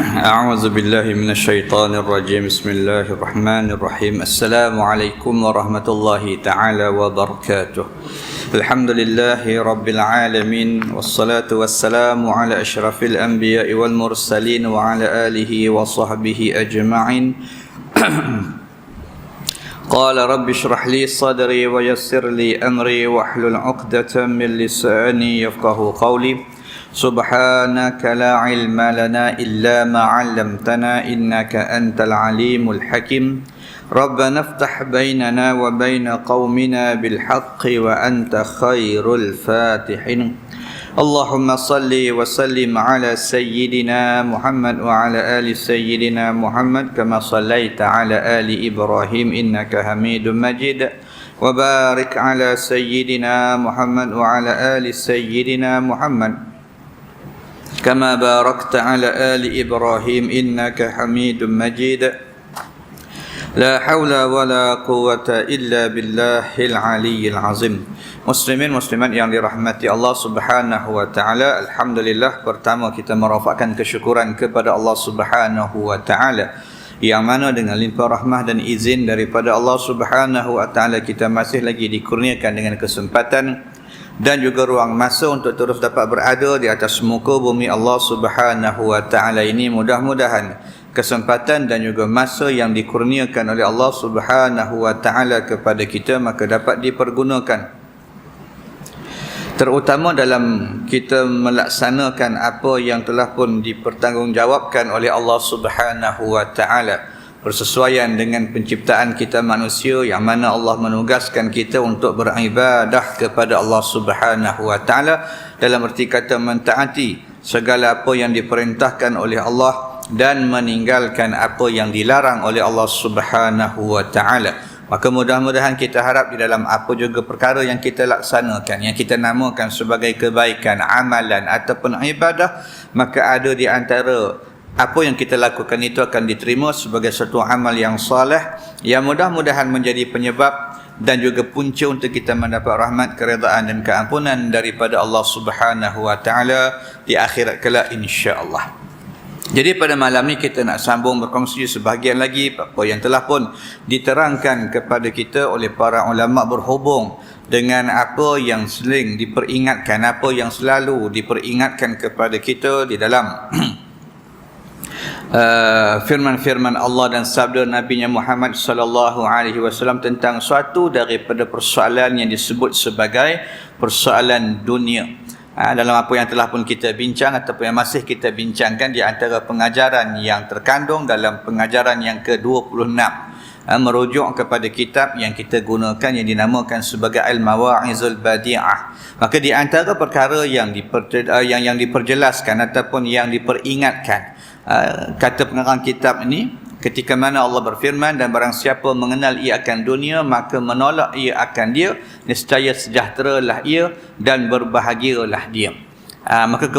أعوذ بالله من الشيطان الرجيم بسم الله الرحمن الرحيم السلام عليكم ورحمة الله تعالى وبركاته الحمد لله رب العالمين والصلاة والسلام على أشرف الأنبياء والمرسلين وعلى آله وصحبه أجمعين قال رب اشرح لي صدري ويسر لي أمري واحلل عقدة من لساني يفقه قولي سبحانك لا علم لنا إلا ما علمتنا إنك أنت العليم الحكيم ربنا افتح بيننا وبين قومنا بالحق وأنت خير الفاتحين اللهم صل وسلم على سيدنا محمد وعلى آل سيدنا محمد كما صليت على آل إبراهيم إنك حميد مجيد وبارك على سيدنا محمد وعلى آل سيدنا محمد كما باركت على آل إبراهيم إنك حميد مجيد لا حول ولا قوة إلا بالله العلي العظيم Muslimin muslimat yang dirahmati Allah Subhanahu wa taala, alhamdulillah, pertama kita merafakkan kesyukuran kepada Allah Subhanahu wa taala yang mana dengan limpah rahmah dan izin daripada Allah Subhanahu wa taala kita masih lagi dikurniakan dengan kesempatan dan juga ruang masa untuk terus dapat berada di atas muka bumi Allah Subhanahu wa taala ini. Mudah-mudahan kesempatan dan juga masa yang dikurniakan oleh Allah Subhanahu wa taala kepada kita maka dapat dipergunakan terutama dalam kita melaksanakan apa yang telah pun dipertanggungjawabkan oleh Allah Subhanahu wa taala bersesuaian dengan penciptaan kita manusia yang mana Allah menugaskan kita untuk beribadah kepada Allah Subhanahu wa taala dalam erti kata mentaati segala apa yang diperintahkan oleh Allah dan meninggalkan apa yang dilarang oleh Allah Subhanahu wa taala. Maka mudah-mudahan kita harap di dalam apa juga perkara yang kita laksanakan, yang kita namakan sebagai kebaikan, amalan ataupun ibadah, maka ada di antara apa yang kita lakukan itu akan diterima sebagai satu amal yang soleh yang mudah-mudahan menjadi penyebab dan juga punca untuk kita mendapat rahmat, keredaan dan keampunan daripada Allah Subhanahu wa taala di akhirat kelak insya-Allah. Jadi pada malam ni kita nak sambung berkongsi sebahagian lagi apa yang telah pun diterangkan kepada kita oleh para ulama berhubung dengan apa yang sering diperingatkan, apa yang selalu diperingatkan kepada kita di dalam firman-firman Allah dan sabda Nabi Muhammad sallallahu alaihi wasallam tentang suatu daripada persoalan yang disebut sebagai persoalan dunia. Dalam apa yang telah pun kita bincang ataupun yang masih kita bincangkan di antara pengajaran yang terkandung dalam pengajaran yang ke-26 merujuk kepada kitab yang kita gunakan yang dinamakan sebagai Al-Mawa'izul Badi'ah. Maka di antara perkara yang diperjelaskan ataupun yang diperingatkan kata pengarang kitab ini ketika mana Allah berfirman dan barang siapa mengenal ia akan dunia maka menolak ia akan dia nescaya sejahteralah ia dan berbahagialah dia. Maka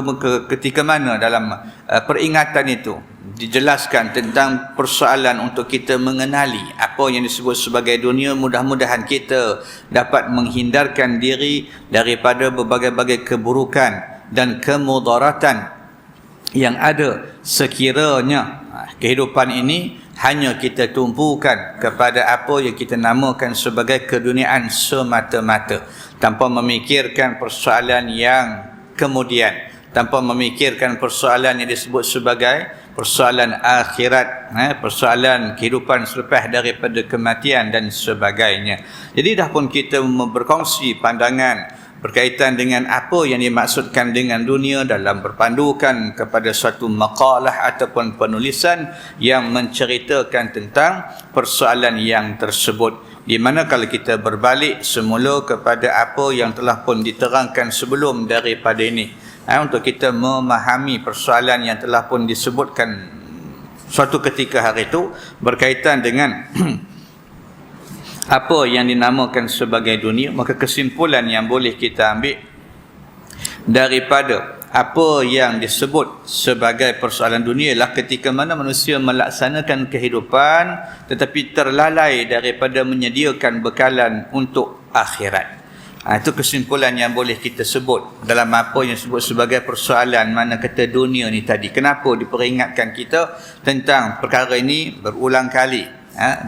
ketika mana dalam peringatan itu dijelaskan tentang persoalan untuk kita mengenali apa yang disebut sebagai dunia, mudah-mudahan kita dapat menghindarkan diri daripada berbagai-bagai keburukan dan kemudaratan yang ada sekiranya kehidupan ini hanya kita tumpukan kepada apa yang kita namakan sebagai keduniaan semata-mata tanpa memikirkan persoalan yang kemudian, tanpa memikirkan persoalan yang disebut sebagai persoalan akhirat, persoalan kehidupan selepas daripada kematian dan sebagainya. Jadi dah pun kita berkongsi pandangan berkaitan dengan apa yang dimaksudkan dengan dunia dalam berpandukan kepada suatu maqalah ataupun penulisan yang menceritakan tentang persoalan yang tersebut, di mana kalau kita berbalik semula kepada apa yang telah pun diterangkan sebelum daripada ini untuk kita memahami persoalan yang telah pun disebutkan suatu ketika hari itu berkaitan dengan apa yang dinamakan sebagai dunia, maka kesimpulan yang boleh kita ambil daripada apa yang disebut sebagai persoalan dunia ialah ketika mana manusia melaksanakan kehidupan tetapi terlalai daripada menyediakan bekalan untuk akhirat. Itu kesimpulan yang boleh kita sebut dalam apa yang disebut sebagai persoalan mana kata dunia ni tadi. Kenapa diperingatkan kita tentang perkara ini berulang kali,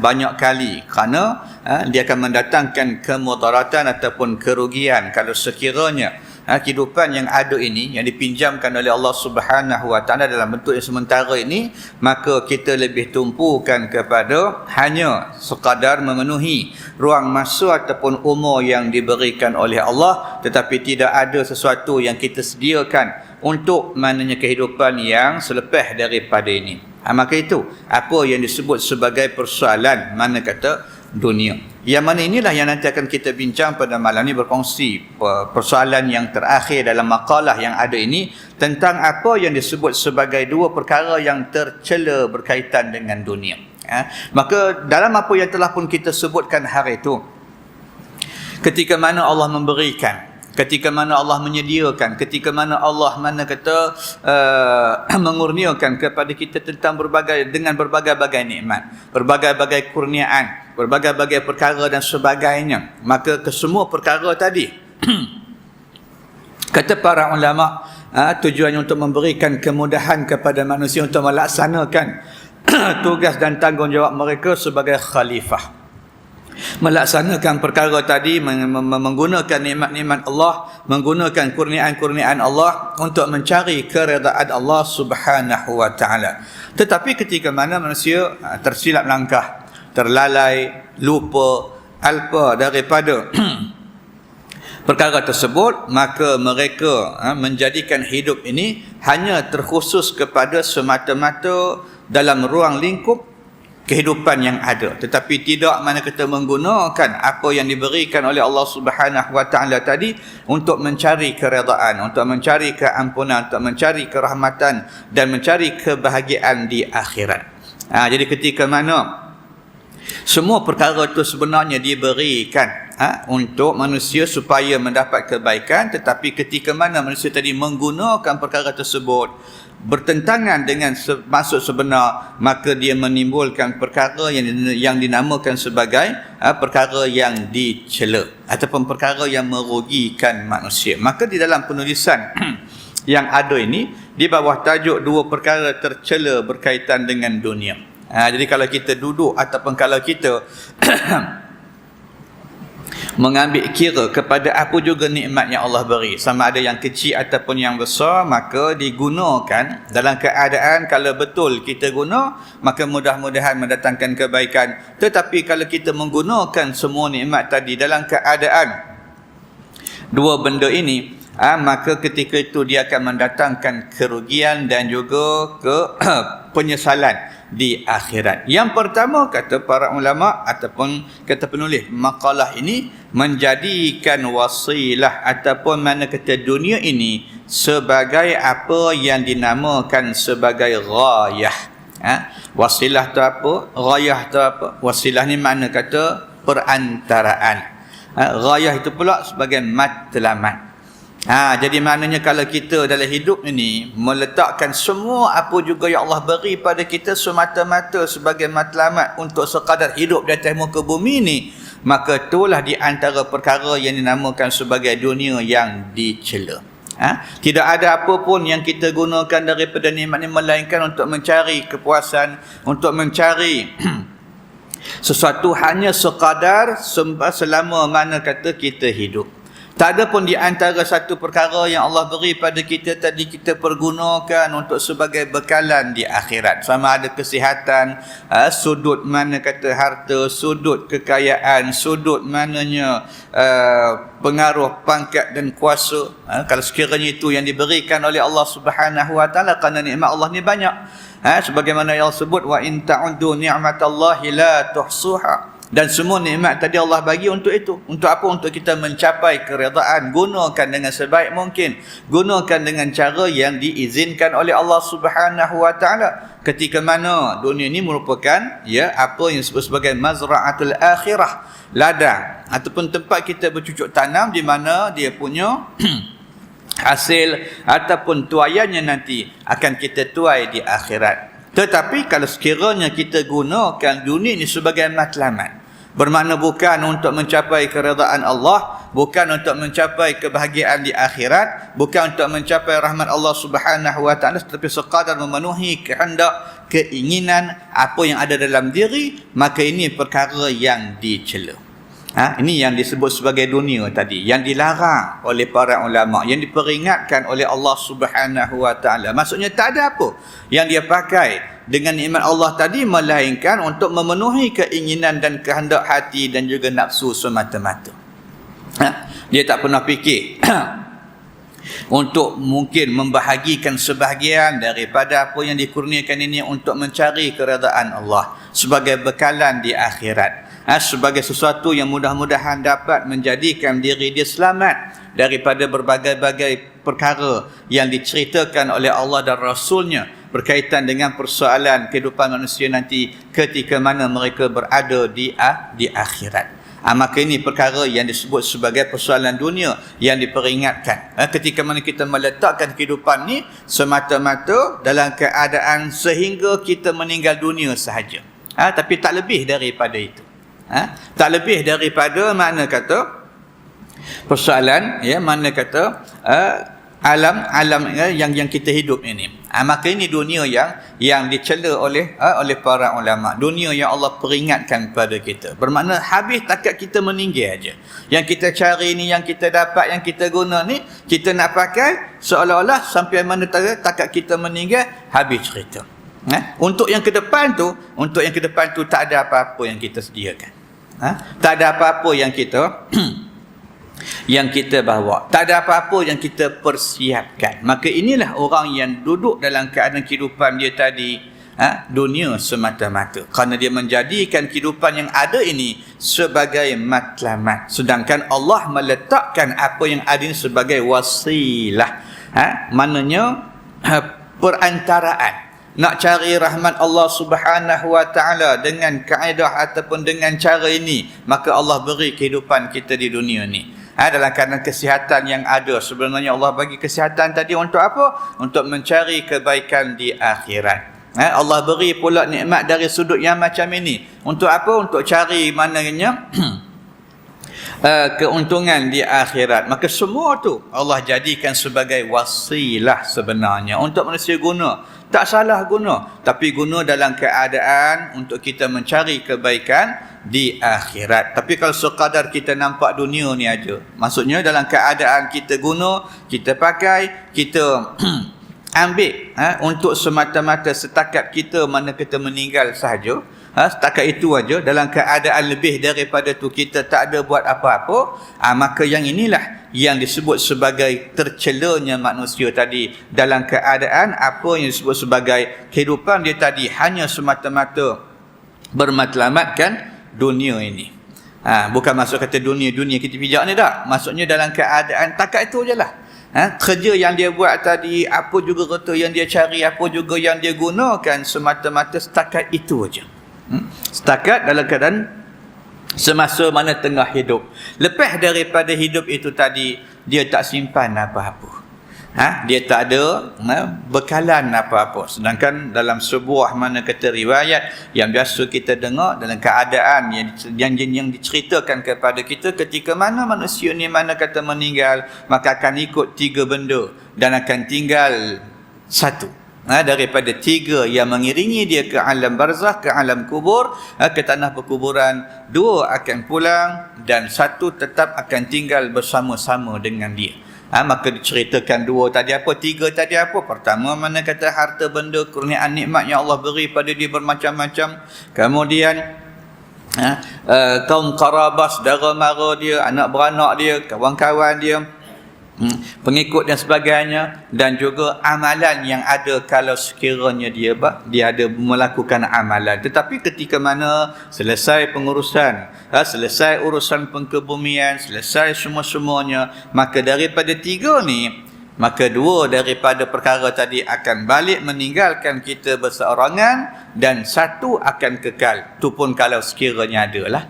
banyak kali, kerana dia akan mendatangkan kemudaratan ataupun kerugian kalau sekiranya kehidupan yang ada ini, yang dipinjamkan oleh Allah Subhanahu Wa Taala dalam bentuk yang sementara ini, maka kita lebih tumpukan kepada hanya sekadar memenuhi ruang masa ataupun umur yang diberikan oleh Allah, tetapi tidak ada sesuatu yang kita sediakan untuk maknanya kehidupan yang selepas daripada ini. Maka itu apa yang disebut sebagai persoalan mana kata dunia. Yang mana inilah yang nanti akan kita bincang pada malam ini, berkongsi persoalan yang terakhir dalam makalah yang ada ini tentang apa yang disebut sebagai dua perkara yang tercela berkaitan dengan dunia. Maka dalam apa yang telah pun kita sebutkan hari itu, ketika mana Allah memberikan, ketika mana Allah menyediakan, ketika mana Allah mengurniakan kepada kita tentang dengan berbagai-bagai nikmat, berbagai-bagai kurniaan, berbagai-bagai perkara dan sebagainya, maka kesemua perkara tadi kata para ulama, tujuannya untuk memberikan kemudahan kepada manusia untuk melaksanakan tugas dan tanggungjawab mereka sebagai khalifah, melaksanakan perkara tadi, menggunakan nikmat-nikmat Allah, menggunakan kurniaan-kurniaan Allah untuk mencari keredaan Allah Subhanahu Wa Taala. Tetapi ketika mana manusia tersilap langkah, terlalai, lupa, alpa daripada perkara tersebut, maka mereka menjadikan hidup ini hanya terkhusus kepada semata-mata dalam ruang lingkup kehidupan yang ada, tetapi tidak mana kita menggunakan apa yang diberikan oleh Allah Subhanahu Wa Taala tadi untuk mencari keredaan, untuk mencari keampunan, untuk mencari kerahmatan dan mencari kebahagiaan di akhirat. Jadi ketika mana semua perkara itu sebenarnya diberikan untuk manusia supaya mendapat kebaikan, tetapi ketika mana manusia tadi menggunakan perkara tersebut bertentangan dengan maksud sebenar, maka dia menimbulkan perkara yang dinamakan sebagai perkara yang dicela ataupun perkara yang merugikan manusia. Maka di dalam penulisan yang ada ini, di bawah tajuk dua perkara tercela berkaitan dengan dunia. Jadi kalau kita duduk ataupun kalau kita mengambil kira kepada apa juga nikmat yang Allah beri, sama ada yang kecil ataupun yang besar, maka digunakan dalam keadaan kalau betul kita guna, maka mudah-mudahan mendatangkan kebaikan. Tetapi kalau kita menggunakan semua nikmat tadi dalam keadaan dua benda ini, maka ketika itu dia akan mendatangkan kerugian dan juga penyesalan di akhirat. Yang pertama, kata para ulama ataupun kata penulis makalah ini, menjadikan wasilah ataupun mana kata dunia ini sebagai apa yang dinamakan sebagai ghayah. Wasilah tu apa? Ghayah tu apa? Wasilah ni mana kata perantaraan. Ghayah itu pula sebagai matlamat. Jadi maknanya kalau kita dalam hidup ini meletakkan semua apa juga yang Allah beri pada kita semata-mata sebagai matlamat untuk sekadar hidup di atas muka bumi ini, maka itulah di antara perkara yang dinamakan sebagai dunia yang dicela. Tidak ada apa pun yang kita gunakan daripada nikmat ini melainkan untuk mencari kepuasan, untuk mencari sesuatu hanya sekadar selama mana kata kita hidup. Tak ada pun di antara satu perkara yang Allah beri pada kita tadi kita pergunakan untuk sebagai bekalan di akhirat. Sama ada kesihatan, sudut mana kata harta, sudut kekayaan, sudut mananya pengaruh pangkat dan kuasa. Kalau sekiranya itu yang diberikan oleh Allah Subhanahu Wa Taala, kerana nikmat Allah ni banyak. Sebagaimana yang sebut, wa in ta'uddu ni'matallahi la tuhsuha. Dan semua nikmat tadi Allah bagi untuk itu. Untuk apa? Untuk kita mencapai keredaan. Gunakan dengan sebaik mungkin. Gunakan dengan cara yang diizinkan oleh Allah Subhanahu Wa Taala. Ketika mana dunia ini merupakan apa yang disebut sebagai mazra'atul akhirah, ladang ataupun tempat kita bercucuk tanam, di mana dia punya hasil ataupun tuaiannya nanti akan kita tuai di akhirat. Tetapi kalau sekiranya kita gunakan dunia ini sebagai matlamat, bermakna bukan untuk mencapai keredaan Allah, bukan untuk mencapai kebahagiaan di akhirat, bukan untuk mencapai rahmat Allah Subhanahu wa taala, tetapi sekadar memenuhi kehendak, keinginan apa yang ada dalam diri, maka ini perkara yang dicela. Ini yang disebut sebagai dunia tadi, yang dilarang oleh para ulama, yang diperingatkan oleh Allah Subhanahu wa taala. Maksudnya tak ada apa yang dia pakai dengan nikmat Allah tadi melainkan untuk memenuhi keinginan dan kehendak hati dan juga nafsu semata-mata. Dia tak pernah fikir untuk mungkin membahagikan sebahagian daripada apa yang dikurniakan ini untuk mencari keredaan Allah sebagai bekalan di akhirat, sebagai sesuatu yang mudah-mudahan dapat menjadikan diri dia selamat daripada berbagai-bagai perkara yang diceritakan oleh Allah dan Rasulnya berkaitan dengan persoalan kehidupan manusia nanti ketika mana mereka berada di akhirat. Maka ini perkara yang disebut sebagai persoalan dunia yang diperingatkan. Ketika mana kita meletakkan kehidupan ni semata-mata dalam keadaan sehingga kita meninggal dunia sahaja. Tapi tak lebih daripada itu. Tak lebih daripada mana kata persoalan, mana kata alam yang kita hidup ini. Maka ini dunia yang dicela oleh para ulama. Dunia yang Allah peringatkan kepada kita. Bermakna habis takat kita meninggal aja. Yang kita cari ni, yang kita dapat, yang kita guna ni, kita nak pakai seolah-olah sampai mana takat kita meninggal, habis cerita. Untuk yang ke depan tu tak ada apa-apa yang kita sediakan. Tak ada apa-apa yang kita yang kita bawa, tak ada apa-apa yang kita persiapkan. Maka inilah orang yang duduk dalam keadaan kehidupan dia tadi dunia semata-mata, kerana dia menjadikan kehidupan yang ada ini sebagai matlamat, sedangkan Allah meletakkan apa yang ada ini sebagai wasilah. Maknanya perantaraan nak cari rahmat Allah Subhanahu wa taala dengan kaedah ataupun dengan cara ini, maka Allah beri kehidupan kita di dunia ni. Dalam keadaan kesihatan yang ada. Sebenarnya Allah bagi kesihatan tadi untuk apa? Untuk mencari kebaikan di akhirat. Allah beri pula nikmat dari sudut yang macam ini. Untuk apa? Untuk cari mananya keuntungan di akhirat. Maka semua tu Allah jadikan sebagai wasilah sebenarnya untuk manusia guna. Tak salah guna, tapi guna dalam keadaan untuk kita mencari kebaikan di akhirat. Tapi kalau sekadar kita nampak dunia ni aja, maksudnya dalam keadaan kita guna, kita pakai, kita ambil untuk semata-mata setakat kita mana kita meninggal sahaja, setakat itu aja, dalam keadaan lebih daripada tu kita tak ada buat apa-apa, maka yang inilah yang disebut sebagai tercelanya manusia tadi dalam keadaan apa yang disebut sebagai kehidupan dia tadi hanya semata-mata bermatlamatkan dunia ini. Bukan maksud kata dunia kita pijak ni tak. Maksudnya dalam keadaan takat itu je lah. Kerja yang dia buat tadi, apa juga kata yang dia cari, apa juga yang dia gunakan, semata-mata setakat itu aja. Setakat dalam keadaan semasa mana tengah hidup. Lepas daripada hidup itu tadi, dia tak simpan apa-apa. Dia tak ada bekalan apa-apa. Sedangkan dalam sebuah mana kata riwayat yang biasa kita dengar, dalam keadaan yang diceritakan kepada kita, ketika mana manusia ni mana kata meninggal, maka akan ikut 3 benda dan akan tinggal 1 daripada 3 yang mengiringi dia ke alam barzakh, ke alam kubur, ke tanah perkuburan. 2 akan pulang dan 1 tetap akan tinggal bersama-sama dengan dia. Maka diceritakan 2 tadi apa, 3 tadi apa. Pertama mana kata harta benda, kurniaan nikmat yang Allah beri pada dia bermacam-macam. Kemudian kaum karabah, saudara mara dia, anak beranak dia, kawan-kawan dia, pengikut dan sebagainya, dan juga amalan yang ada kalau sekiranya dia ada melakukan amalan. Tetapi ketika mana selesai pengurusan, selesai urusan pengkebumian, selesai semua-semuanya, maka daripada 3 ni, maka 2 daripada perkara tadi akan balik meninggalkan kita berseorangan dan 1 akan kekal. Tu pun kalau sekiranya ada lah.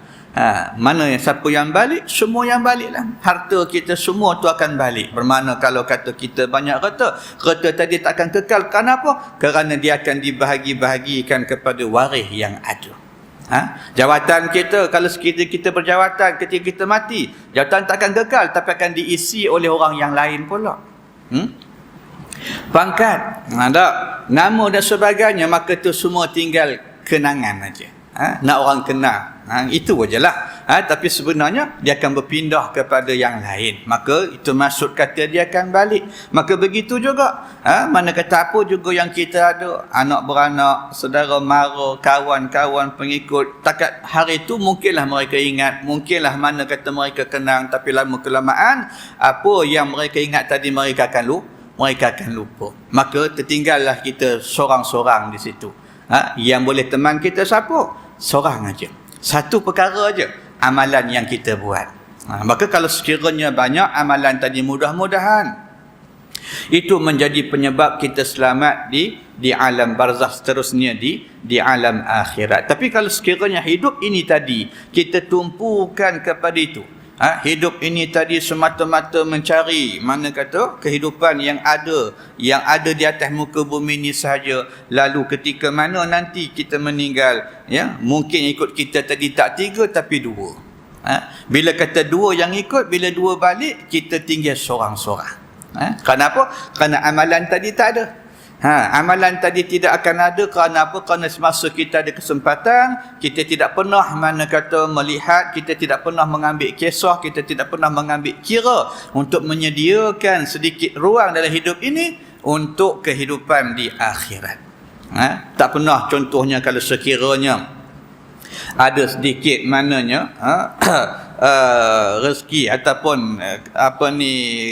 Mana yang siapa yang balik, semua yang balik lah. Harta kita semua tu akan balik. Bermakna kalau kata kita banyak harta tadi tak akan kekal. Kenapa? Kerana dia akan dibahagi-bahagikan kepada waris yang ada. Jawatan kita, kalau sekiranya kita berjawatan ketika kita mati, jawatan takkan kekal tapi akan diisi oleh orang yang lain pula. Pangkat, nama dan sebagainya, maka itu semua tinggal kenangan aja. Nak orang kenal, itu ajalah. Tapi sebenarnya dia akan berpindah kepada yang lain, maka itu maksud kata dia akan balik. Maka begitu juga, mana kata apa juga yang kita ada, anak beranak, saudara mara, kawan-kawan, pengikut, takat hari itu mungkinlah mereka ingat, mungkinlah mana kata mereka kenang, tapi lama kelamaan apa yang mereka ingat tadi mereka akan lupa. Maka tertinggallah kita sorang-sorang di situ. Yang boleh teman kita siapa? Seorang aja. Satu perkara aja, amalan yang kita buat. Maka kalau sekiranya banyak amalan tadi, mudah-mudahan itu menjadi penyebab kita selamat di alam barzakh, seterusnya di alam akhirat. Tapi kalau sekiranya hidup ini tadi kita tumpukan kepada itu, hidup ini tadi semata-mata mencari mana kata kehidupan yang ada di atas muka bumi ini sahaja, lalu ketika mana nanti kita meninggal, mungkin ikut kita tadi tak 3 tapi 2. Bila kata 2 yang ikut, bila 2 balik, kita tinggal seorang-seorang. Kenapa? Kerana amalan tadi tak ada. Amalan tadi tidak akan ada. Kerana apa? Kerana semasa kita ada kesempatan, kita tidak pernah mana kata melihat, kita tidak pernah mengambil kisah, kita tidak pernah mengambil kira untuk menyediakan sedikit ruang dalam hidup ini untuk kehidupan di akhirat. Tak pernah, contohnya kalau sekiranya ada sedikit mananya rezeki ataupun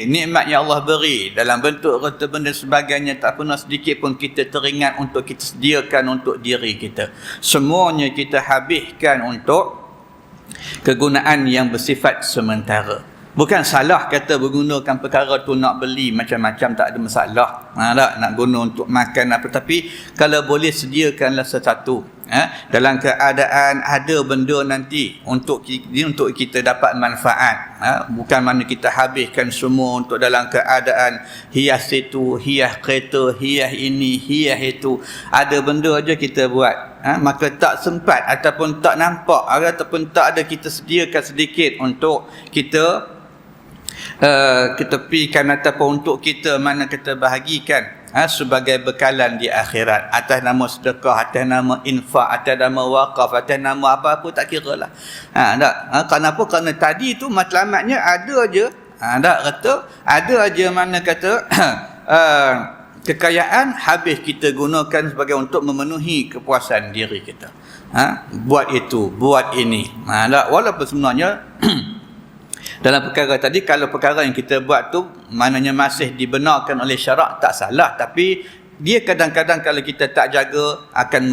nikmat yang Allah beri dalam bentuk harta benda sebagainya, tak pernah sedikit pun kita teringat untuk kita sediakan untuk diri kita. Semuanya kita habiskan untuk kegunaan yang bersifat sementara. Bukan salah kata menggunakan perkara tu nak beli macam-macam, tak ada masalah. Nak guna untuk makan apa, tapi kalau boleh sediakanlah sesuatu. Dalam keadaan ada benda nanti untuk kita dapat manfaat. Bukan mana kita habiskan semua untuk dalam keadaan hias itu, hias kereta, hias ini, hias itu. Ada benda aja kita buat. Maka tak sempat ataupun tak nampak ataupun tak ada kita sediakan sedikit untuk kita ketepikan ataupun untuk kita mana kita bahagikan sebagai bekalan di akhirat, atas nama sedekah, atas nama infak, atas nama wakaf, atas nama apa-apa tak kira lah. Kenapa? Kerana tadi tu matlamatnya ada aja, ada aja mana kata kekayaan habis kita gunakan sebagai untuk memenuhi kepuasan diri kita. Buat itu, buat ini. Walaupun sebenarnya dalam perkara tadi, kalau perkara yang kita buat tu maknanya masih dibenarkan oleh syarak, tak salah, tapi dia kadang-kadang kalau kita tak jaga akan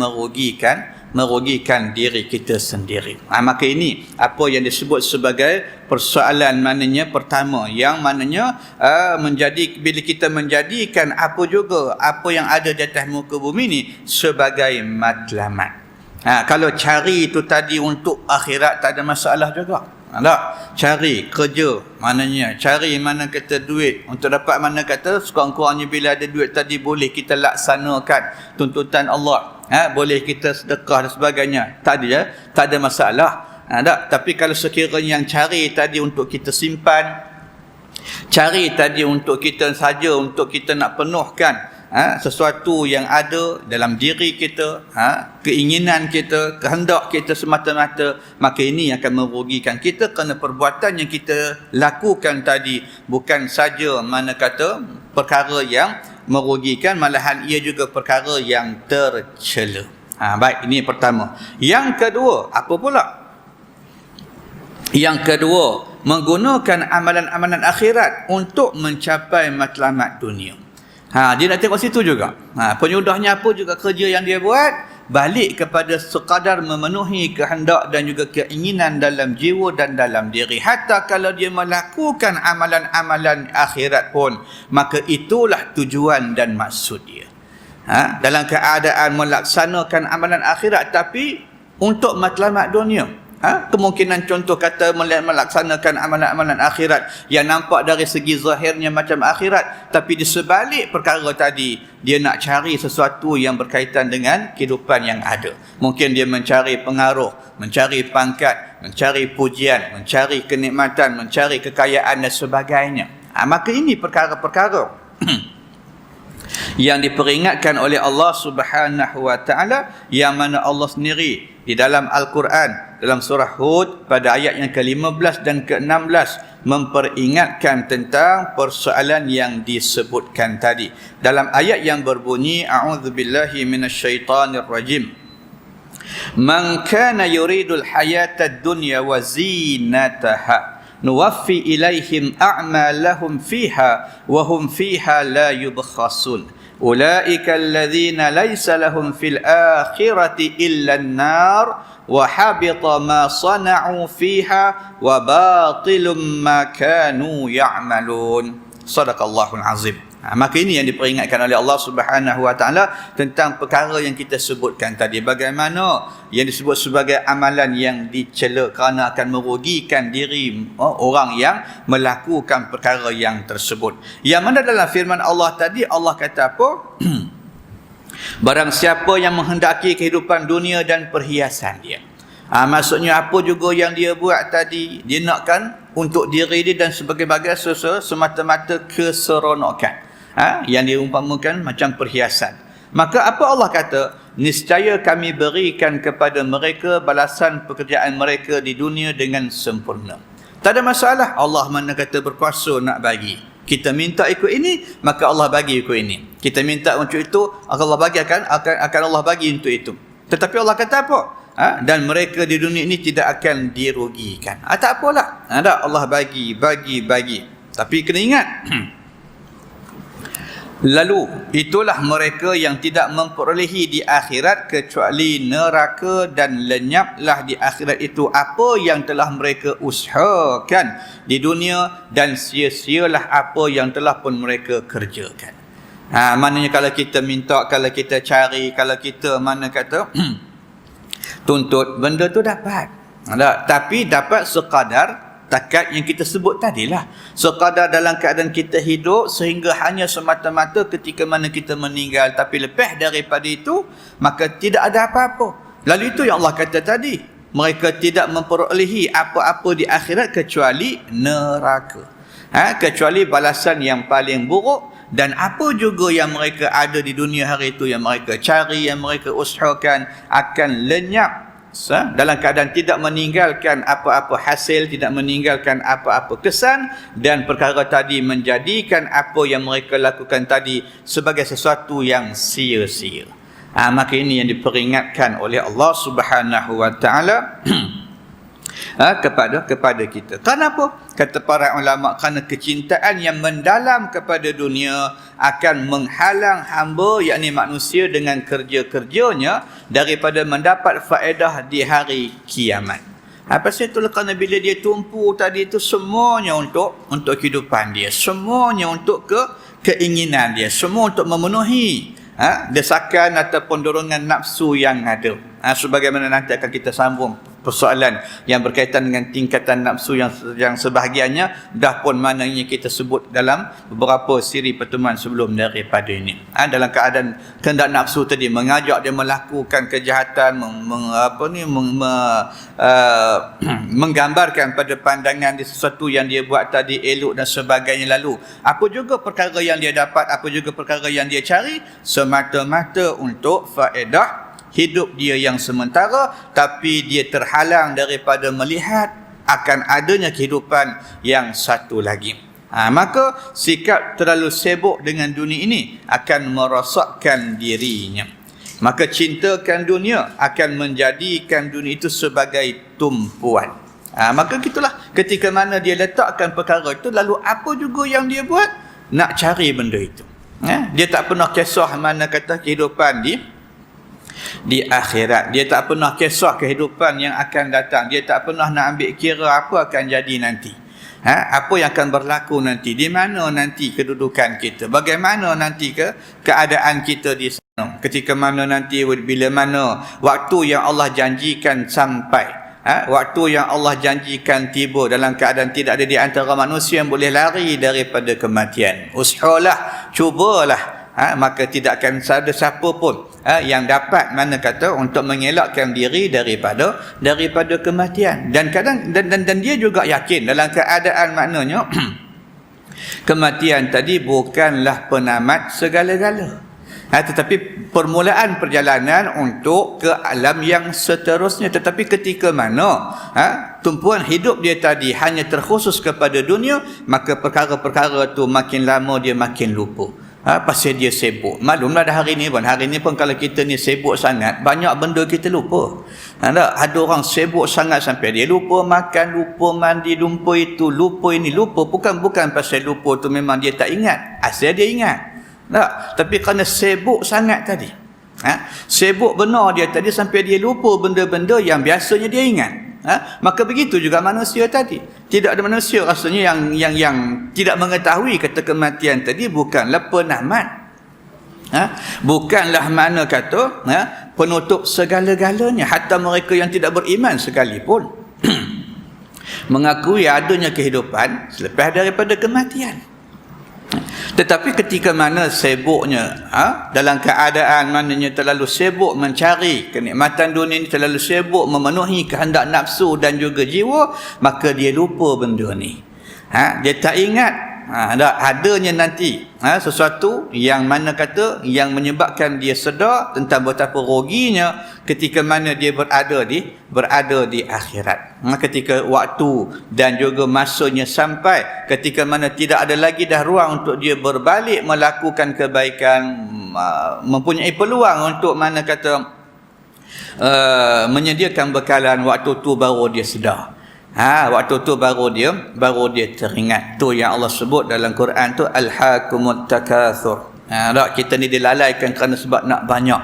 merugikan diri kita sendiri. Maka ini apa yang disebut sebagai persoalan maknanya pertama, yang maknanya bila kita menjadikan apa yang ada di atas muka bumi ini sebagai matlamat. Kalau cari itu tadi untuk akhirat tak ada masalah juga. Cari kerja, maknanya cari mana kata duit untuk dapat mana kata sekurang-kurangnya bila ada duit tadi boleh kita laksanakan tuntutan Allah, boleh kita sedekah dan sebagainya, tak ada masalah. Tapi kalau sekiranya yang cari tadi untuk kita simpan, cari tadi untuk kita saja, untuk kita nak penuhkan sesuatu yang ada dalam diri kita, keinginan kita, kehendak kita semata-mata, maka ini akan merugikan kita, kerana perbuatan yang kita lakukan tadi bukan saja mana kata perkara yang merugikan, malahan ia juga perkara yang tercela. Baik, ini pertama. Yang kedua, apa pula? Yang kedua, menggunakan amalan-amalan akhirat untuk mencapai matlamat dunia. Dia nak tengok situ juga. Penyudahnya apa juga kerja yang dia buat, balik kepada sekadar memenuhi kehendak dan juga keinginan dalam jiwa dan dalam diri. Hatta kalau dia melakukan amalan-amalan akhirat pun, maka itulah tujuan dan maksud dia. Dalam keadaan melaksanakan amalan akhirat tapi untuk matlamat dunia. Kemungkinan contoh kata melaksanakan amalan-amalan akhirat yang nampak dari segi zahirnya macam akhirat, tapi di sebalik perkara tadi dia nak cari sesuatu yang berkaitan dengan kehidupan yang ada. Mungkin dia mencari pengaruh, mencari pangkat, mencari pujian, mencari kenikmatan, mencari kekayaan dan sebagainya. Maka ini perkara-perkara yang diperingatkan oleh Allah Subhanahu wa taala, yang mana Allah sendiri di dalam Al-Quran dalam surah Hud pada ayat yang ke-15 dan ke-16 memperingatkan tentang persoalan yang disebutkan tadi. Dalam ayat yang berbunyi, a'udzubillahi minasyaitanir rajim, man kana yuridul hayatad dunya wa zinataha nuwaffi ilaihim a'malahum fiha wa hum fiha la yubkhasun ulaika alladhina laysa lahum fil akhirati illa an-nar wa habita ma sana'u fiha wa batilum ma kanu ya'malun. Sadaqallahul azim. Maka ini yang diperingatkan oleh Allah Subhanahu wa taala tentang perkara yang kita sebutkan tadi, bagaimana yang disebut sebagai amalan yang dicela kerana akan merugikan diri orang yang melakukan perkara yang tersebut. Yang mana dalam firman Allah tadi, Allah kata apa? Barang siapa yang menghendaki kehidupan dunia dan perhiasan dia. Maksudnya apa juga yang dia buat tadi, dia nakkan untuk diri dia dan sebagai-bagai semata-mata keseronokan. Yang diumpamakan macam perhiasan. Maka apa Allah kata? Niscaya kami berikan kepada mereka balasan pekerjaan mereka di dunia dengan sempurna. Tak ada masalah. Allah mana kata berkuasa nak bagi. Kita minta ikut ini, maka Allah bagi ikut ini. Kita minta untuk itu, Allah bagi akan Allah bagi untuk itu. Tetapi Allah kata apa? Dan mereka di dunia ini tidak akan dirugikan. Tak apalah. Allah bagi. Tapi kena ingat, lalu itulah mereka yang tidak memperolehi di akhirat kecuali neraka, dan lenyaplah di akhirat itu apa yang telah mereka usahakan di dunia, dan sia-sialah apa yang telah pun mereka kerjakan. Maknanya kalau kita minta, kalau kita cari, kalau kita mana kata tuntut, benda tu dapat. Tapi dapat sekadar takat yang kita sebut tadilah, sekadar dalam keadaan kita hidup, sehingga hanya semata-mata ketika mana kita meninggal. Tapi lepas daripada itu, maka tidak ada apa-apa. Lalu itu yang Allah kata tadi, mereka tidak memperolehi apa-apa di akhirat kecuali neraka, kecuali balasan yang paling buruk. Dan apa juga yang mereka ada di dunia hari itu, yang mereka cari, yang mereka usahakan, akan lenyap dalam keadaan tidak meninggalkan apa-apa hasil, tidak meninggalkan apa-apa kesan, dan perkara tadi menjadikan apa yang mereka lakukan tadi sebagai sesuatu yang sia-sia. Maka ini yang diperingatkan oleh Allah Subhanahu wa taala kepada kita. Kenapa? Kata para ulama, kerana kecintaan yang mendalam kepada dunia akan menghalang hamba, yakni manusia, dengan kerja-kerjanya daripada mendapat faedah di hari kiamat. Pasal itulah kerana bila dia tumpu tadi itu semuanya untuk kehidupan dia, semuanya untuk keinginan dia, semua untuk memenuhi desakan ataupun dorongan nafsu yang ada. Sebagaimana nanti akan kita sambung persoalan yang berkaitan dengan tingkatan nafsu yang sebahagiannya dah pun maknanya kita sebut dalam beberapa siri pertemuan sebelum daripada ini. Dalam keadaan kehendak nafsu tadi mengajak dia melakukan kejahatan, menggambarkan pada pandangan dia sesuatu yang dia buat tadi elok dan sebagainya. Lalu apa juga perkara yang dia dapat, apa juga perkara yang dia cari, semata-mata untuk faedah hidup dia yang sementara, tapi dia terhalang daripada melihat akan adanya kehidupan yang satu lagi. Maka sikap terlalu sibuk dengan dunia ini akan merosakkan dirinya. Maka cintakan dunia akan menjadikan dunia itu sebagai tumpuan. Maka gitulah, ketika mana dia letakkan perkara itu, lalu apa juga yang dia buat, nak cari benda itu. Dia tak pernah kisah mana kata kehidupan di akhirat. Dia tak pernah kisah kehidupan yang akan datang. Dia tak pernah nak ambil kira apa akan jadi nanti. Apa yang akan berlaku nanti, di mana nanti kedudukan kita, bagaimana nanti keadaan kita di sana, ketika mana nanti, bila mana waktu yang Allah janjikan sampai. waktu yang Allah janjikan tiba dalam keadaan tidak ada di antara manusia yang boleh lari daripada kematian. Ushulah, cubalah, maka tidak akan ada siapa pun yang dapat mana kata untuk mengelakkan diri daripada kematian. Dan kadang dan dia juga yakin dalam keadaan maknanya kematian tadi bukanlah penamat segala-gala, tetapi permulaan perjalanan untuk ke alam yang seterusnya. Tetapi ketika mana tumpuan hidup dia tadi hanya terkhusus kepada dunia, maka perkara-perkara tu makin lama dia makin lupa. Pasal dia sibuk. Maklumlah dah hari ni pun kalau kita ni sibuk sangat, banyak benda kita lupa. Ada orang sibuk sangat sampai dia lupa makan, lupa mandi, lupa itu, lupa ini, lupa. Bukan pasal lupa tu memang dia tak ingat. Asal dia ingat. Tapi kerana sibuk sangat tadi. Sibuk benar dia tadi sampai dia lupa benda-benda yang biasanya dia ingat. Maka begitu juga manusia tadi. Tidak ada manusia rasanya yang tidak mengetahui kata kematian tadi bukanlah penamat. Bukanlah mana kata penutup segala-galanya. Hatta mereka yang tidak beriman sekalipun mengakui adanya kehidupan selepas daripada kematian. Tetapi ketika mana sibuknya dalam keadaan mananya terlalu sibuk mencari kenikmatan dunia ini, terlalu sibuk memenuhi kehendak nafsu dan juga jiwa, maka dia lupa benda ni. Dia tak ingat adanya nanti sesuatu yang mana kata yang menyebabkan dia sedar tentang betapa ruginya ketika mana dia berada di akhirat. Ketika waktu dan juga masanya sampai, ketika mana tidak ada lagi dah ruang untuk dia berbalik melakukan kebaikan, mempunyai peluang untuk mana kata menyediakan bekalan, waktu tu baru dia sedar. Waktu tu baru dia teringat. Tu yang Allah sebut dalam Quran tu alhaakumut takatsur. Kita ni dilalaikan kerana sebab nak banyak.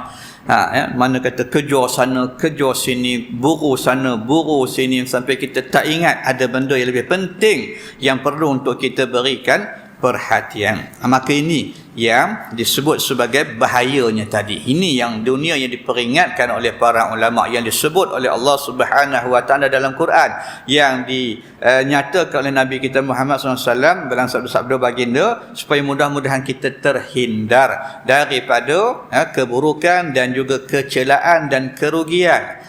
Mana kata kejar sana, kejar sini, buru sana, buru sini, sampai kita tak ingat ada benda yang lebih penting yang perlu untuk kita berikan perhatian. Maka ini yang disebut sebagai bahayanya tadi. Ini yang dunia yang diperingatkan oleh para ulama, yang disebut oleh Allah Subhanahu wa taala dalam Quran, yang dinyatakan oleh Nabi kita Muhammad SAW dalam sabda-sabda baginda, supaya mudah-mudahan kita terhindar daripada keburukan dan juga kecelaan dan kerugian.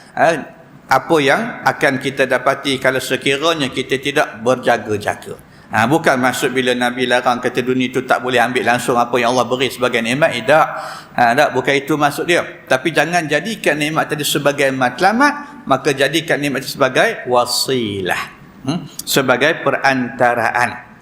Apa yang akan kita dapati kalau sekiranya kita tidak berjaga-jaga. Bukan maksud bila Nabi larang kata dunia itu tak boleh ambil langsung apa yang Allah beri sebagai nikmat. Tak, bukan itu maksud dia. Tapi jangan jadikan nikmat tadi sebagai matlamat, maka jadikan nikmat itu sebagai wasilah, sebagai perantaraan,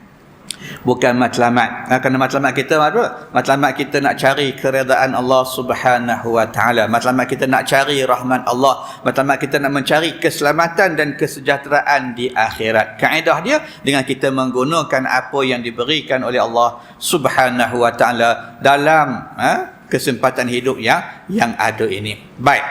bukan matlamat. Kerana matlamat kita apa? Matlamat kita nak cari keredaan Allah Subhanahu wa taala. Matlamat kita nak cari rahmat Allah. Matlamat kita nak mencari keselamatan dan kesejahteraan di akhirat. Kaedah dia dengan kita menggunakan apa yang diberikan oleh Allah Subhanahu wa taala dalam kesempatan hidup yang ada ini. Baik.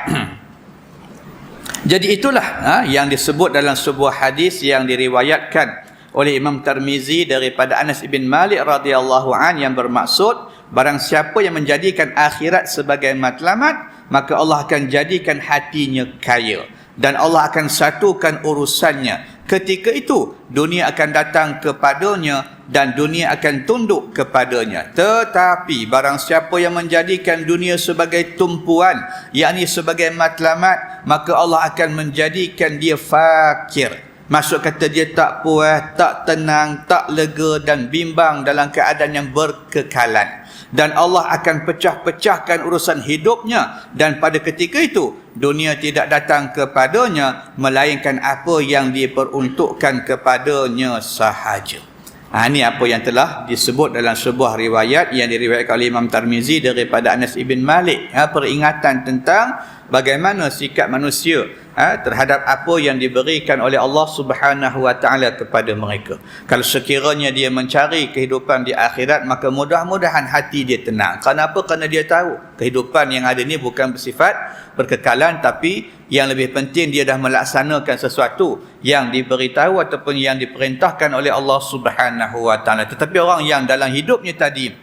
Jadi itulah yang disebut dalam sebuah hadis yang diriwayatkan oleh Imam Tirmizi daripada Anas bin Malik radhiyallahu an, yang bermaksud barang siapa yang menjadikan akhirat sebagai matlamat, maka Allah akan jadikan hatinya kaya dan Allah akan satukan urusannya. Ketika itu dunia akan datang kepadanya dan dunia akan tunduk kepadanya. Tetapi barang siapa yang menjadikan dunia sebagai tumpuan, yakni sebagai matlamat, maka Allah akan menjadikan dia fakir. Maksud kata dia tak puas, tak tenang, tak lega dan bimbang dalam keadaan yang berkekalan. Dan Allah akan pecah-pecahkan urusan hidupnya, dan pada ketika itu dunia tidak datang kepadanya melainkan apa yang diperuntukkan kepadanya sahaja. Ini apa yang telah disebut dalam sebuah riwayat yang diriwayatkan oleh Imam Tirmizi daripada Anas bin Malik. Peringatan tentang bagaimana sikap manusia terhadap apa yang diberikan oleh Allah Subhanahu wa taala kepada mereka. Kalau sekiranya dia mencari kehidupan di akhirat, maka mudah-mudahan hati dia tenang. Kenapa? Kerana dia tahu kehidupan yang ada ni bukan bersifat berkekalan, tapi yang lebih penting dia dah melaksanakan sesuatu yang diberitahu ataupun yang diperintahkan oleh Allah Subhanahu wa taala. Tetapi orang yang dalam hidupnya tadi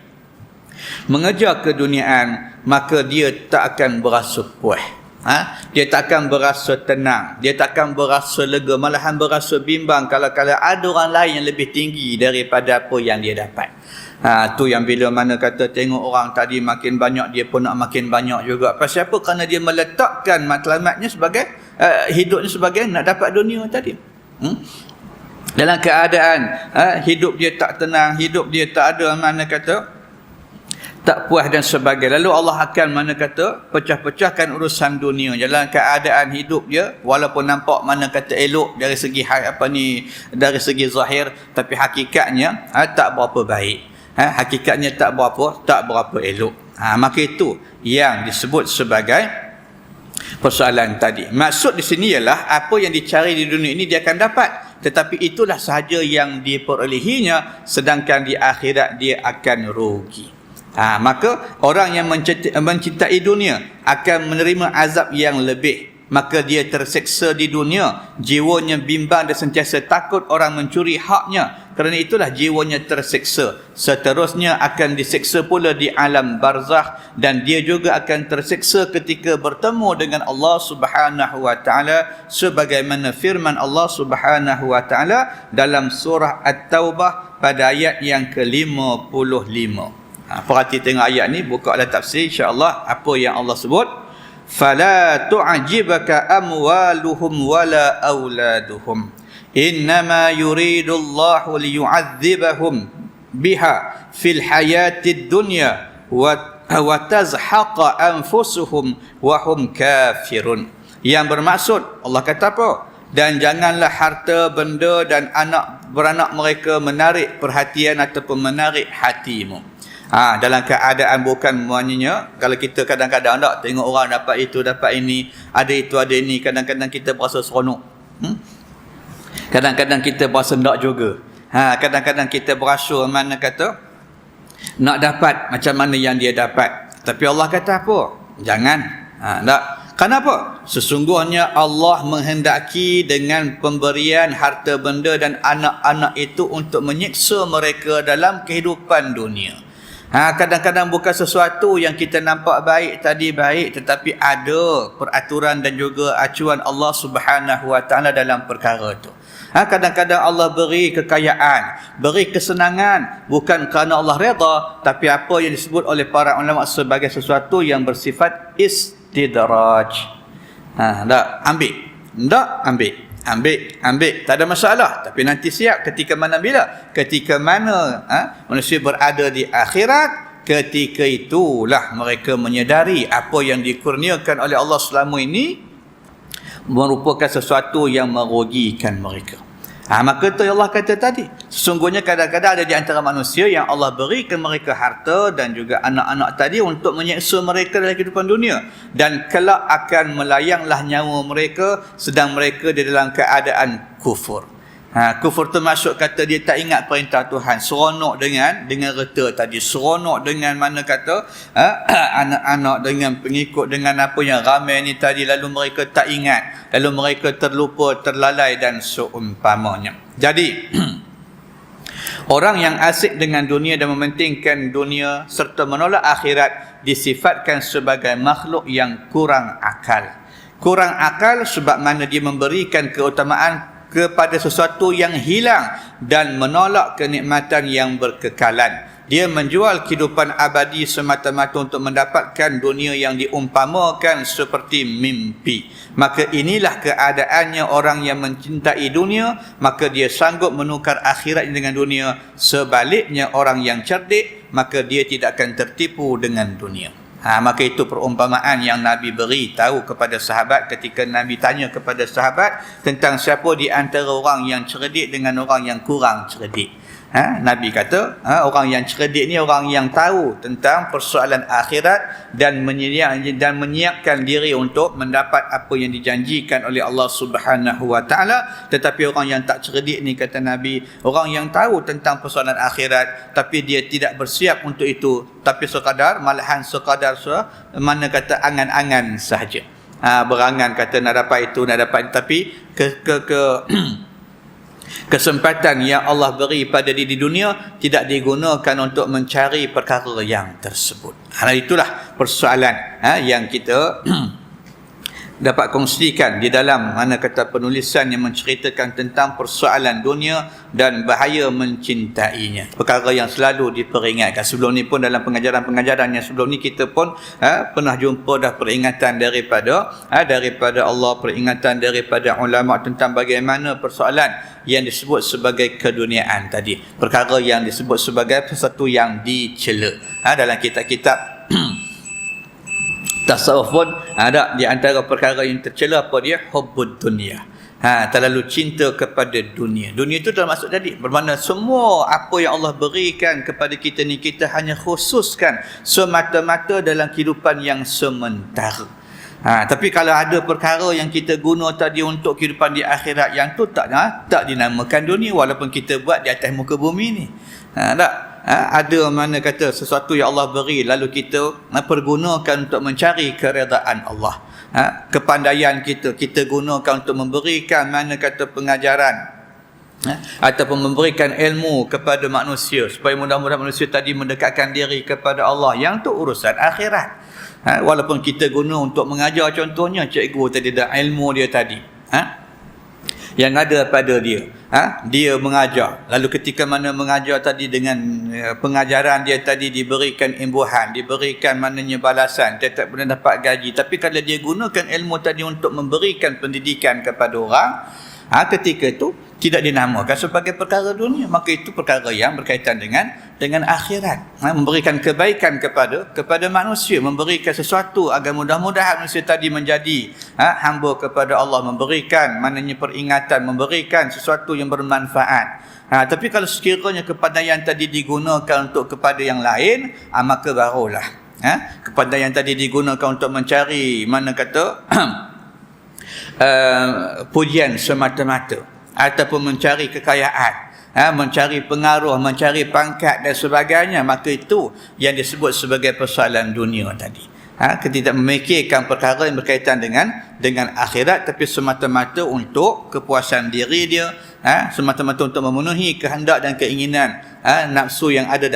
mengejar keduniaan, maka dia tak akan berasa puas. Dia takkan berasa tenang, dia takkan berasa lega, malahan berasa bimbang kalau ada orang lain yang lebih tinggi daripada apa yang dia dapat. Tu yang bila mana kata tengok orang tadi makin banyak, dia pun nak makin banyak juga. Pasal apa? Kerana dia meletakkan matlamatnya sebagai hidupnya sebagai nak dapat dunia tadi. Dalam keadaan hidup dia tak tenang, hidup dia tak ada mana kata tak puas dan sebagainya. Lalu Allah akan mana kata pecah-pecahkan urusan dunia dalam keadaan hidup dia, walaupun nampak mana kata elok dari segi dari segi zahir, tapi hakikatnya tak berapa baik. Hakikatnya tak berapa elok. Maka itu yang disebut sebagai persoalan tadi. Maksud di sini ialah apa yang dicari di dunia ini dia akan dapat, tetapi itulah sahaja yang diperolehinya, sedangkan di akhirat dia akan rugi. Maka orang yang mencintai dunia akan menerima azab yang lebih. Maka dia terseksa di dunia, jiwanya bimbang dan sentiasa takut orang mencuri haknya. Kerana itulah jiwanya terseksa. Seterusnya akan diseksa pula di alam barzakh, dan dia juga akan terseksa ketika bertemu dengan Allah Subhanahu wa taala, sebagaimana firman Allah Subhanahu wa taala dalam surah At-Taubah pada ayat yang ke-55. Perhati tengok ayat ni, buka dalam tafsir insya-Allah apa yang Allah sebut. Fala tu'jibaka amwaluhum wala auladuhum innama yuridullahu liyu'adzibahum biha fil hayatid dunya wa tazhaqa anfusuhum wa hum kafirun. Yang bermaksud Allah kata apa? Dan janganlah harta, benda dan anak beranak mereka menarik perhatian ataupun menarik hatimu. Dalam keadaan bukan maknanya kalau kita kadang-kadang tak tengok orang dapat itu, dapat ini, ada itu, ada ini, kadang-kadang kita berasa seronok. Kadang-kadang kita berasa tak juga. Kadang-kadang kita berasa mana kata nak dapat macam mana yang dia dapat. Tapi Allah kata apa? Jangan. Tak. Kenapa? Sesungguhnya Allah menghendaki dengan pemberian harta benda dan anak-anak itu untuk menyiksa mereka dalam kehidupan dunia. Kadang-kadang bukan sesuatu yang kita nampak baik tadi baik, tetapi ada peraturan dan juga acuan Allah Subhanahu wa taala dalam perkara itu. Kadang-kadang Allah beri kekayaan, beri kesenangan bukan kerana Allah redha, tapi apa yang disebut oleh para ulama sebagai sesuatu yang bersifat istidraj. Ambil, tak ada masalah, tapi nanti siap ketika mana manusia berada di akhirat, ketika itulah mereka menyedari apa yang dikurniakan oleh Allah selama ini merupakan sesuatu yang merugikan mereka. Maka itu Allah kata tadi, sesungguhnya kadang-kadang ada di antara manusia yang Allah berikan mereka harta dan juga anak-anak tadi untuk menyeksa mereka dalam kehidupan dunia, dan kelak akan melayanglah nyawa mereka sedang mereka di dalam keadaan kufur. Kufur tu masuk kata dia tak ingat perintah Tuhan, seronok dengan reta tadi, seronok dengan mana kata anak-anak, dengan pengikut, dengan apa yang ramai ni tadi, lalu mereka tak ingat, lalu mereka terlupa, terlalai dan seumpamanya. Jadi orang yang asyik dengan dunia dan mementingkan dunia serta menolak akhirat disifatkan sebagai makhluk yang kurang akal. Kurang akal sebab mana dia memberikan keutamaan kepada sesuatu yang hilang dan menolak kenikmatan yang berkekalan. Dia menjual kehidupan abadi semata-mata untuk mendapatkan dunia yang diumpamakan seperti mimpi. Maka inilah keadaannya orang yang mencintai dunia, maka dia sanggup menukar akhirat dengan dunia. Sebaliknya orang yang cerdik, maka dia tidak akan tertipu dengan dunia. Maka itu perumpamaan yang Nabi beri tahu kepada sahabat ketika Nabi tanya kepada sahabat tentang siapa di antara orang yang cerdik dengan orang yang kurang cerdik. Nabi kata orang yang cerdik ni orang yang tahu tentang persoalan akhirat dan menyiapkan diri untuk mendapat apa yang dijanjikan oleh Allah Subhanahu wa taala. Tetapi orang yang tak cerdik ni, kata Nabi, orang yang tahu tentang persoalan akhirat tapi dia tidak bersiap untuk itu, tapi malahan sekadar mana kata angan-angan sahaja. Berangan kata nak dapat itu, nak dapat itu, tapi kesempatan yang Allah beri pada diri di dunia tidak digunakan untuk mencari perkara yang tersebut. Itulah persoalan yang kita dapat kongsikan di dalam mana kata penulisan yang menceritakan tentang persoalan dunia dan bahaya mencintainya. Perkara yang selalu diperingatkan. Sebelum ni pun dalam pengajaran-pengajaran yang sebelum ni kita pun pernah jumpa dah peringatan daripada Allah, peringatan daripada ulama tentang bagaimana persoalan yang disebut sebagai keduniaan tadi. Perkara yang disebut sebagai sesuatu yang dicela. Dalam kitab-kitab tasawuf pun ada di antara perkara yang tercela apa dia? Hubbud dunia. Terlalu cinta kepada dunia. Dunia itu dah masuk tadi. Bermakna semua apa yang Allah berikan kepada kita ni, kita hanya khususkan semata-mata dalam kehidupan yang sementara. Tapi kalau ada perkara yang kita guna tadi untuk kehidupan di akhirat, yang tu tak dinamakan dunia walaupun kita buat di atas muka bumi ni. Ada mana kata sesuatu yang Allah beri lalu kita pergunakan untuk mencari keredaan Allah. Kepandaian kita gunakan untuk memberikan mana kata pengajaran ataupun memberikan ilmu kepada manusia supaya mudah-mudahan manusia tadi mendekatkan diri kepada Allah. Yang tu urusan akhirat. Walaupun kita guna untuk mengajar, contohnya cikgu tadi dah ilmu dia tadi yang ada pada dia, dia mengajar, lalu ketika mana mengajar tadi dengan pengajaran dia tadi diberikan imbuhan, diberikan maknanya balasan, dia tak pernah dapat gaji. Tapi kalau dia gunakan ilmu tadi untuk memberikan pendidikan kepada orang, ketika itu tidak dinamakan sebagai perkara dunia, maka itu perkara yang berkaitan dengan akhirat. Memberikan kebaikan kepada manusia, memberikan sesuatu agar mudah-mudahan manusia tadi menjadi hamba kepada Allah, memberikan maknanya peringatan, memberikan sesuatu yang bermanfaat. Tapi kalau sekiranya kepandaian tadi digunakan untuk kepada yang lain, maka barulah kepandaian tadi digunakan untuk mencari mana kata pujian semata-mata ataupun mencari kekayaan, mencari pengaruh, mencari pangkat dan sebagainya, maka itu yang disebut sebagai persoalan dunia tadi. Kita tidak memikirkan perkara yang berkaitan dengan akhirat, tapi semata-mata untuk kepuasan diri dia, semata-mata untuk memenuhi kehendak dan keinginan nafsu yang ada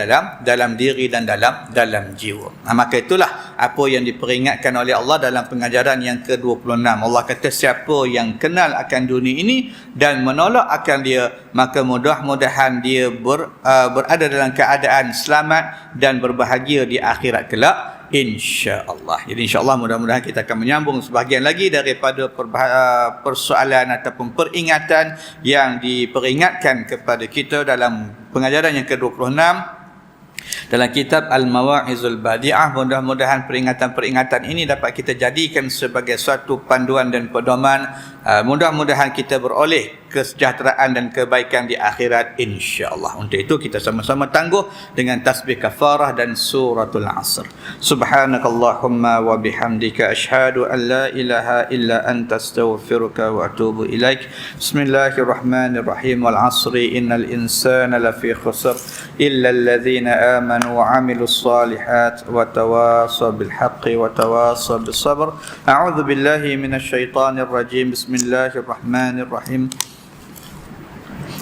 dalam diri dan dalam jiwa. Maka itulah apa yang diperingatkan oleh Allah dalam pengajaran yang ke-26. Allah kata siapa yang kenal akan dunia ini dan menolak akan dia, maka mudah-mudahan dia berada dalam keadaan selamat dan berbahagia di akhirat kelak, insya-Allah. Jadi insya-Allah mudah-mudahan kita akan menyambung sebahagian lagi daripada persoalan ataupun peringatan yang diperingatkan kepada kita dalam pengajaran yang ke-26 dalam kitab Al-Mawa'izul Badi'ah. Mudah-mudahan peringatan-peringatan ini dapat kita jadikan sebagai suatu panduan dan pedoman. Mudah-mudahan kita beroleh kesejahteraan dan kebaikan di akhirat, insya-Allah. Untuk itu kita sama-sama tangguh dengan tasbih kafarah dan suratul Asr. Subhanakallahumma wa bihamdika asyhadu an la ilaha illa anta astaghfiruka wa atubu ilaik. Bismillahirrahmanirrahim. Wal 'asri innal insana lafi khusr illa alladhina amanu wa 'amilus solihat wa tawasaw bil haqqi wa tawasaw bis sabr. A'udzu billahi minasy syaithanir rajim. Bismillahirrahmanirrahim.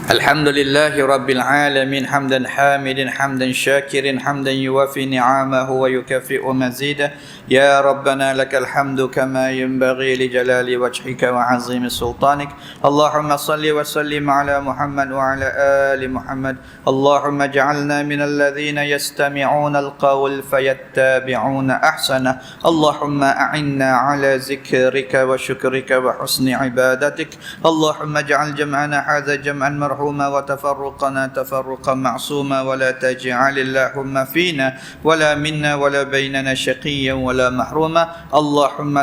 الحمد لله رب العالمين حمدا حامدا حمدا شاكرا حمدا يوافي نعمه ويكافئ مزيده يا ربنا لك الحمد كما ينبغي لجلال وجهك وعظيم سلطانك اللهم صل وسلم على محمد وعلى آل محمد اللهم اجعلنا من الذين يستمعون القول فيتبعون أحسنه اللهم أعنا على ذكرك وشكرك وحسن عبادتك اللهم اجعل جمعنا هذا جمعا مرحوما وتفرقنا تفرقا معصوما ولا تجعل اللهم فينا ولا منا ولا بيننا شقيا ولا محروما اللهم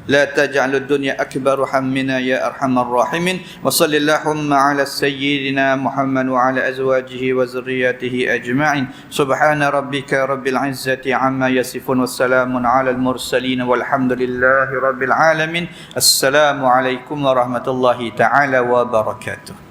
لا تجعل الدنيا أكبر همنا يا أرحم الراحمين وصل اللهم على سيدنا محمد وعلى أزواجه وذرياته أجمعين سبحان ربك رب العزة عما يصفون والسلام على المرسلين والحمد لله رب العالمين السلام عليكم ورحمة الله تعالى وبركاته.